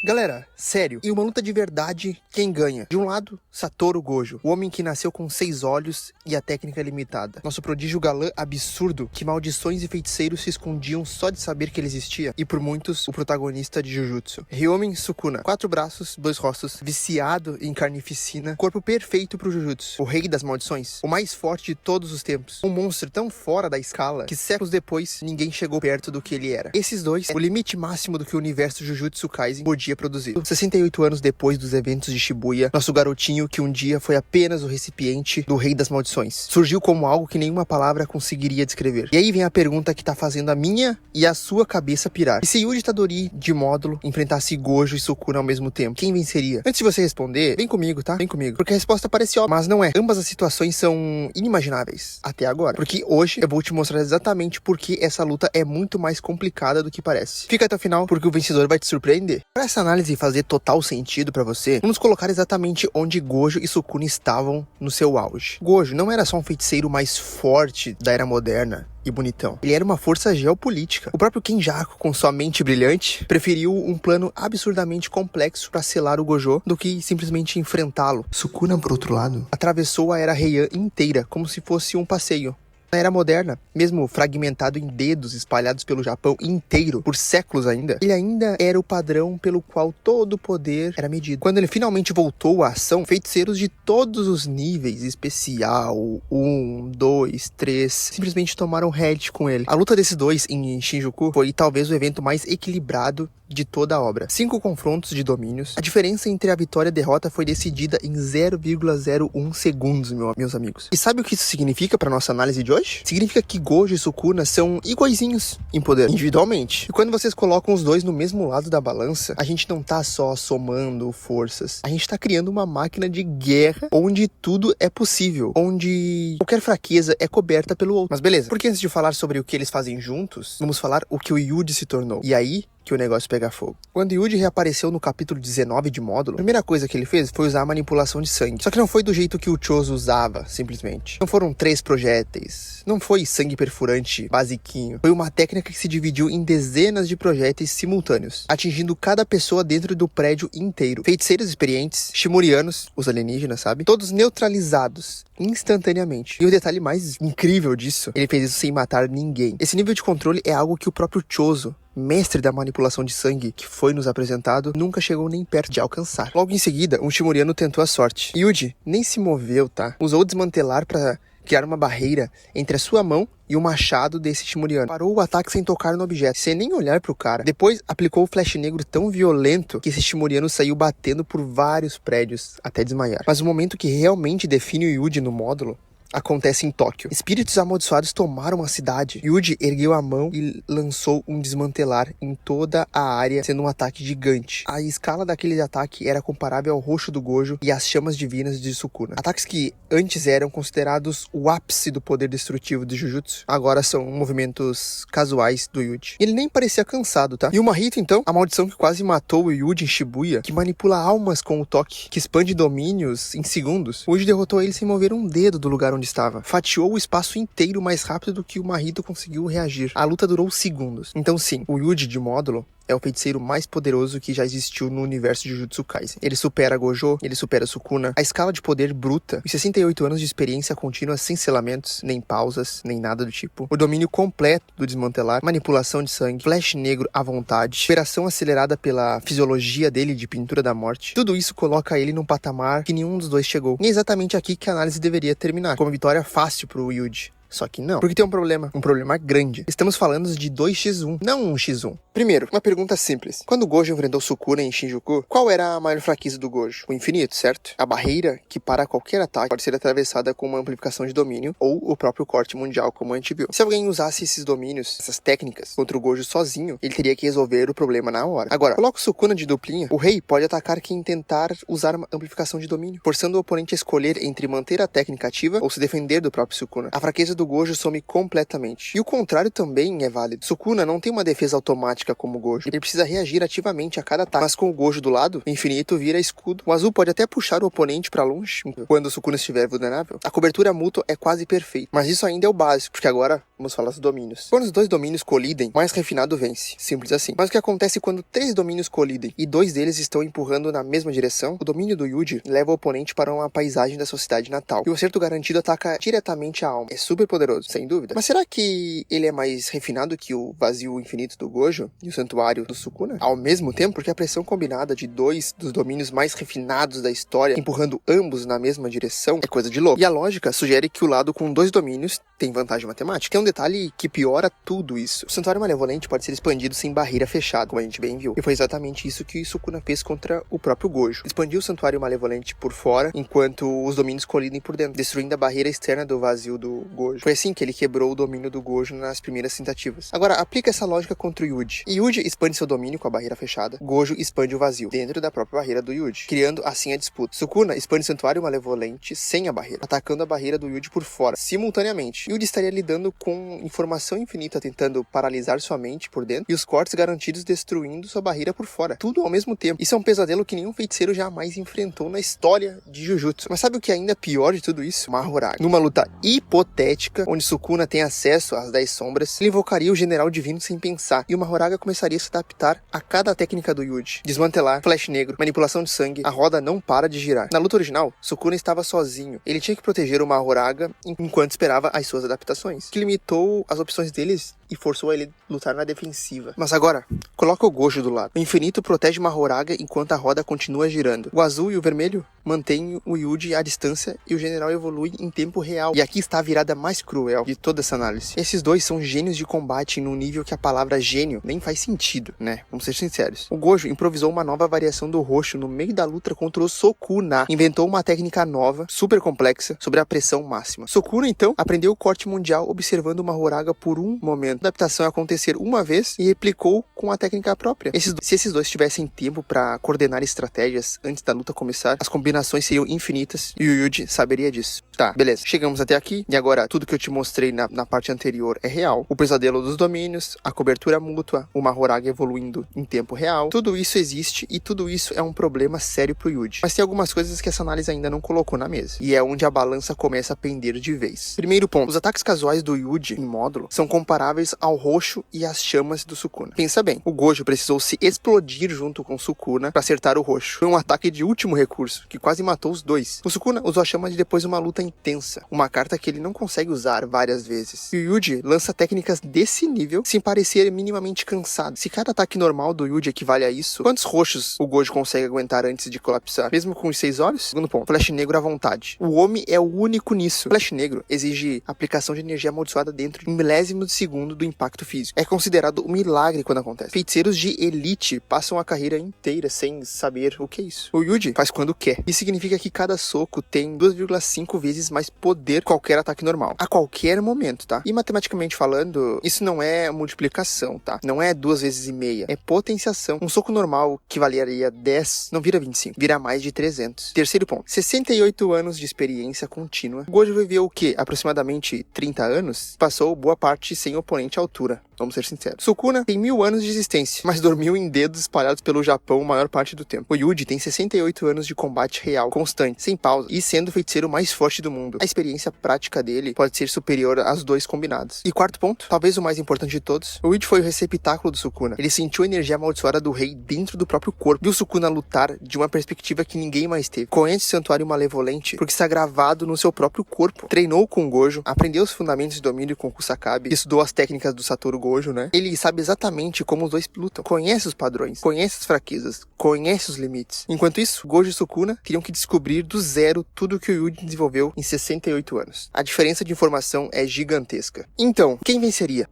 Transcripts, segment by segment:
Galera, sério, em uma luta de verdade, quem ganha? De um lado, Satoru Gojo, o homem que nasceu com 6 olhos e a técnica limitada. Nosso prodígio galã absurdo, que maldições e feiticeiros se escondiam só de saber que ele existia. E por muitos, o protagonista de Jujutsu. Ryomen Sukuna, 4 braços, 2 rostos, viciado em carnificina, corpo perfeito pro Jujutsu. O rei das maldições, o mais forte de todos os tempos. Um monstro tão fora da escala, que séculos depois, ninguém chegou perto do que ele era. Esses dois, o limite máximo do que o universo Jujutsu Kaisen podia produzir. 68 anos depois dos eventos de Shibuya, nosso garotinho que um dia foi apenas o recipiente do rei das maldições, surgiu como algo que nenhuma palavra conseguiria descrever. E aí vem a pergunta que tá fazendo a minha e a sua cabeça pirar. E se Yuji Tadori, de módulo, enfrentasse Gojo e Sukuna ao mesmo tempo, quem venceria? Antes de você responder, vem comigo, tá? Vem comigo. Porque a resposta parece óbvia, mas não é. Ambas as situações são inimagináveis, até agora. Porque hoje eu vou te mostrar exatamente por que essa luta é muito mais complicada do que parece. Fica até o final, porque o vencedor vai te surpreender. Para essa análise fazer total sentido pra você, vamos colocar exatamente onde Gojo e Sukuna estavam no seu auge. Gojo não era só um feiticeiro mais forte da era moderna e bonitão. Ele era uma força geopolítica. O próprio Kenjaku, com sua mente brilhante, preferiu um plano absurdamente complexo para selar o Gojo do que simplesmente enfrentá-lo. Sukuna, por outro lado, atravessou a era Heian inteira como se fosse um passeio. Na era moderna, mesmo fragmentado em dedos espalhados pelo Japão inteiro por séculos ainda, ele ainda era o padrão pelo qual todo o poder era medido. Quando ele finalmente voltou à ação, feiticeiros de todos os níveis, especial, 1, 2, 3, simplesmente tomaram head com ele. A luta desses dois em Shinjuku foi talvez o evento mais equilibrado de toda a obra. 5 confrontos de domínios. A diferença entre a vitória e a derrota foi decidida em 0,01 segundos, meus amigos. E sabe o que isso significa para nossa análise de hoje? Significa que Gojo e Sukuna são iguaizinhos em poder, individualmente. E quando vocês colocam os dois no mesmo lado da balança, a gente não tá só somando forças. A gente tá criando uma máquina de guerra onde tudo é possível. Onde qualquer fraqueza é coberta pelo outro. Mas beleza, porque antes de falar sobre o que eles fazem juntos, vamos falar o que o Yuji se tornou. E aí que o negócio pega fogo. Quando Yuji reapareceu no capítulo 19 de módulo, a primeira coisa que ele fez foi usar a manipulação de sangue. Só que não foi do jeito que o Chozo usava, simplesmente. Não foram 3 projéteis. Não foi sangue perfurante basiquinho. Foi uma técnica que se dividiu em dezenas de projéteis simultâneos, atingindo cada pessoa dentro do prédio inteiro. Feiticeiros experientes, shimurianos, os alienígenas, sabe? Todos neutralizados instantaneamente. E o detalhe mais incrível disso, ele fez isso sem matar ninguém. Esse nível de controle é algo que o próprio Chozo, mestre da manipulação de sangue que foi nos apresentado, nunca chegou nem perto de alcançar. Logo em seguida, um shimuriano tentou a sorte. Yuji nem se moveu, tá? Usou desmantelar para criar uma barreira entre a sua mão e o machado desse shimuriano. Parou o ataque sem tocar no objeto, sem nem olhar pro cara. Depois, aplicou o flash negro tão violento que esse shimuriano saiu batendo por vários prédios até desmaiar. Mas o momento que realmente define o Yuji no módulo acontece em Tóquio. Espíritos amaldiçoados tomaram a cidade. Yuji ergueu a mão e lançou um desmantelar em toda a área, sendo um ataque gigante. A escala daquele ataque era comparável ao roxo do Gojo e às chamas divinas de Sukuna. Ataques que antes eram considerados o ápice do poder destrutivo de Jujutsu, agora são movimentos casuais do Yuji. Ele nem parecia cansado, tá? E o Mahito, então, a maldição que quase matou o Yuji em Shibuya, que manipula almas com o toque, que expande domínios em segundos, o Yuji derrotou ele sem mover um dedo do lugar onde estava. Fatiou o espaço inteiro mais rápido do que o Mahito conseguiu reagir. A luta durou segundos. Então sim, o Yuji de módulo é o feiticeiro mais poderoso que já existiu no universo de Jujutsu Kaisen. Ele supera Gojo, ele supera Sukuna. A escala de poder bruta, e 68 anos de experiência contínua sem selamentos, nem pausas, nem nada do tipo. O domínio completo do desmantelar, manipulação de sangue, flash negro à vontade, operação acelerada pela fisiologia dele de pintura da morte. Tudo isso coloca ele num patamar que nenhum dos dois chegou. E é exatamente aqui que a análise deveria terminar, com uma vitória fácil pro Yuji. Só que não, porque tem um problema grande. Estamos falando de 2x1, não 1x1. Primeiro, uma pergunta simples. Quando o Gojo enfrentou Sukuna em Shinjuku, qual era a maior fraqueza do Gojo? O infinito, certo? A barreira que para qualquer ataque pode ser atravessada com uma amplificação de domínio ou o próprio corte mundial, como a gente viu. Se alguém usasse esses domínios, essas técnicas, contra o Gojo sozinho, ele teria que resolver o problema na hora. Agora, coloca o Sukuna de duplinha, o rei pode atacar quem tentar usar uma amplificação de domínio, forçando o oponente a escolher entre manter a técnica ativa ou se defender do próprio Sukuna. A fraqueza do Gojo some completamente. E o contrário também é válido. Sukuna não tem uma defesa automática como o Gojo. Ele precisa reagir ativamente a cada ataque. Mas com o Gojo do lado, o infinito vira escudo. O azul pode até puxar o oponente pra longe quando o Sukuna estiver vulnerável. A cobertura mútua é quase perfeita. Mas isso ainda é o básico, porque agora Vamos falar dos domínios. Quando os dois domínios colidem, o mais refinado vence. Simples assim. Mas o que acontece quando 3 domínios colidem e 2 deles estão empurrando na mesma direção? O domínio do Yuji leva o oponente para uma paisagem da sua cidade natal. E o acerto garantido ataca diretamente a alma. É super poderoso, sem dúvida. Mas será que ele é mais refinado que o vazio infinito do Gojo e o santuário do Sukuna? Ao mesmo tempo, porque a pressão combinada de 2 dos domínios mais refinados da história, empurrando ambos na mesma direção, é coisa de louco. E a lógica sugere que o lado com 2 domínios tem vantagem matemática. Tem um detalhe que piora tudo isso. O santuário malevolente pode ser expandido sem barreira fechada, como a gente bem viu. E foi exatamente isso que Sukuna fez contra o próprio Gojo. Expandiu o santuário malevolente por fora, enquanto os domínios colidem por dentro, destruindo a barreira externa do vazio do Gojo. Foi assim que ele quebrou o domínio do Gojo nas primeiras tentativas. Agora, aplica essa lógica contra o Yuji. Yuji expande seu domínio com a barreira fechada. Gojo expande o vazio, dentro da própria barreira do Yuji, criando assim a disputa. Sukuna expande o santuário malevolente sem a barreira, atacando a barreira do Yuji por fora, simultaneamente. Yuji estaria lidando com informação infinita, tentando paralisar sua mente por dentro, e os cortes garantidos destruindo sua barreira por fora. Tudo ao mesmo tempo. Isso é um pesadelo que nenhum feiticeiro jamais enfrentou na história de Jujutsu. Mas sabe o que é ainda pior de tudo isso? Mahoraga. Numa luta hipotética, onde Sukuna tem acesso às 10 sombras, ele invocaria o General Divino sem pensar, e o Mahoraga começaria a se adaptar a cada técnica do Yuji. Desmantelar, flash negro, manipulação de sangue, a roda não para de girar. Na luta original, Sukuna estava sozinho. Ele tinha que proteger o Mahoraga enquanto esperava as suas adaptações, que limitou as opções deles e forçou ele a lutar na defensiva. Mas agora, coloca o Gojo do lado. O infinito protege Mahoraga enquanto a roda continua girando. O azul e o vermelho mantêm o Yuji à distância e o general evolui em tempo real. E aqui está a virada mais cruel de toda essa análise. Esses dois são gênios de combate num nível que a palavra gênio nem faz sentido, né? Vamos ser sinceros. O Gojo improvisou uma nova variação do roxo no meio da luta contra o Sukuna. Inventou uma técnica nova, super complexa, sobre a pressão máxima. Sukuna, então, aprendeu o corte mundial observando o Mahoraga por um momento. A adaptação ia acontecer uma vez e replicou com a técnica própria. Se esses dois tivessem tempo para coordenar estratégias antes da luta começar, as combinações seriam infinitas e o Yuji saberia disso. Tá, beleza. Chegamos até aqui e agora tudo que eu te mostrei na parte anterior é real. O pesadelo dos domínios, a cobertura mútua, o Mahoraga evoluindo em tempo real. Tudo isso existe e tudo isso é um problema sério pro Yuji. Mas tem algumas coisas que essa análise ainda não colocou na mesa. E é onde a balança começa a pender de vez. Primeiro ponto. Os ataques casuais do Yuji em módulo são comparáveis ao roxo e às chamas do Sukuna. Pensa bem, o Gojo precisou se explodir junto com o Sukuna para acertar o roxo. Foi um ataque de último recurso, que quase matou os dois. O Sukuna usou a chama de depois de uma luta intensa, uma carta que ele não consegue usar várias vezes. E o Yuji lança técnicas desse nível sem parecer minimamente cansado. Se cada ataque normal do Yuji equivale a isso, quantos roxos o Gojo consegue aguentar antes de colapsar? Mesmo com os 6 olhos? Segundo ponto, flash negro à vontade. O Omi é o único nisso. O flash negro exige aplicação de energia amaldiçoada dentro de um milésimo de segundo do impacto físico. É considerado um milagre quando acontece. Feiticeiros de elite passam a carreira inteira sem saber o que é isso. O Yuji faz quando quer. Isso significa que cada soco tem 2,5 vezes mais poder que qualquer ataque normal. A qualquer momento, tá? E matematicamente falando, isso não é multiplicação, tá? Não é 2 vezes e meia. É potenciação. Um soco normal que valeria 10 não vira 25. Vira mais de 300. Terceiro ponto. 68 anos de experiência contínua. Gojo viveu o quê? Aproximadamente 30 anos? Passou boa parte sem oponente à altura. Vamos ser sinceros. Sukuna tem 1000 anos de existência, mas dormiu em dedos espalhados pelo Japão a maior parte do tempo. O Yuji tem 68 anos de combate real, constante, sem pausa, e sendo o feiticeiro mais forte do mundo. A experiência prática dele pode ser superior às dois combinados. E quarto ponto, talvez o mais importante de todos, o Yuji foi o receptáculo do Sukuna. Ele sentiu a energia amaldiçoada do rei dentro do próprio corpo. Viu o Sukuna lutar de uma perspectiva que ninguém mais teve. Conhece o santuário malevolente porque está gravado no seu próprio corpo. Treinou com o Gojo, aprendeu os fundamentos de domínio com o Kusakabe, estudou as técnicas do Satoru Gojo, né? Ele sabe exatamente como os dois lutam. Conhece os padrões, conhece as fraquezas, conhece os limites. Enquanto isso, Gojo e Sukuna teriam que descobrir do zero tudo que o Yuji desenvolveu em 68 anos. A diferença de informação é gigantesca. Então, quem venceria?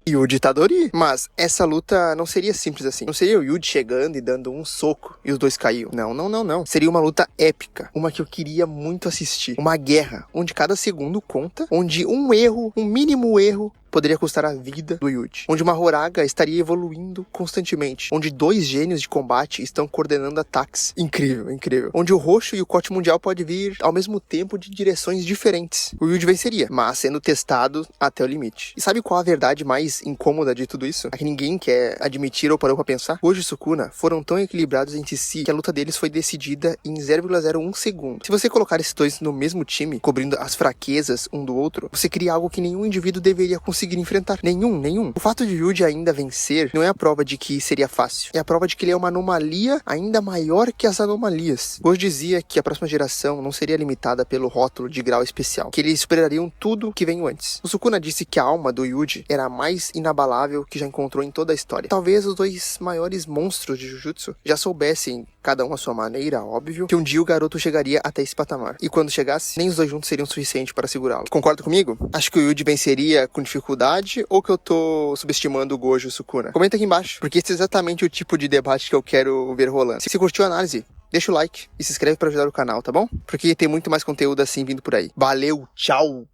Yuji Itadori. Mas essa luta não seria simples assim. Não seria o Yuji chegando e dando um soco e os dois caíam. Não. Seria uma luta épica. Uma que eu queria muito assistir. Uma guerra onde cada segundo conta. Onde um erro, um mínimo erro, poderia custar a vida do Yuji. Onde uma Horaga estaria evoluindo constantemente. Onde 2 gênios de combate estão coordenando ataques. Incrível, incrível. Onde o roxo e o Cote Mundial podem vir ao mesmo tempo de direções diferentes. O Yuji venceria, mas sendo testado até o limite. E sabe qual a verdade mais incômoda de tudo isso? A que ninguém quer admitir ou parou pra pensar? Gojo e Sukuna foram tão equilibrados entre si que a luta deles foi decidida em 0,01 segundo. Se você colocar esses dois no mesmo time, cobrindo as fraquezas um do outro, você cria algo que nenhum indivíduo deveria conseguir enfrentar. Nenhum. O fato de Yuji ainda vencer não é a prova de que seria fácil. É a prova de que ele é uma anomalia ainda maior que as anomalias. Gojo dizia que a próxima geração não seria limitada pelo rótulo de grau especial, que eles superariam tudo que veio antes. O Sukuna disse que a alma do Yuji era a mais inabalável que já encontrou em toda a história. Talvez os 2 maiores monstros de Jujutsu já soubessem, cada um à sua maneira, óbvio, que um dia o garoto chegaria até esse patamar. E quando chegasse, nem os 2 juntos seriam suficientes para segurá-lo. Concorda comigo? Acho que o Yuji venceria com dificuldade ou que eu tô subestimando o Gojo e o Sukuna? Comenta aqui embaixo, porque esse é exatamente o tipo de debate que eu quero ver rolando. Se curtiu a análise, deixa o like e se inscreve para ajudar o canal, tá bom? Porque tem muito mais conteúdo assim vindo por aí. Valeu, tchau!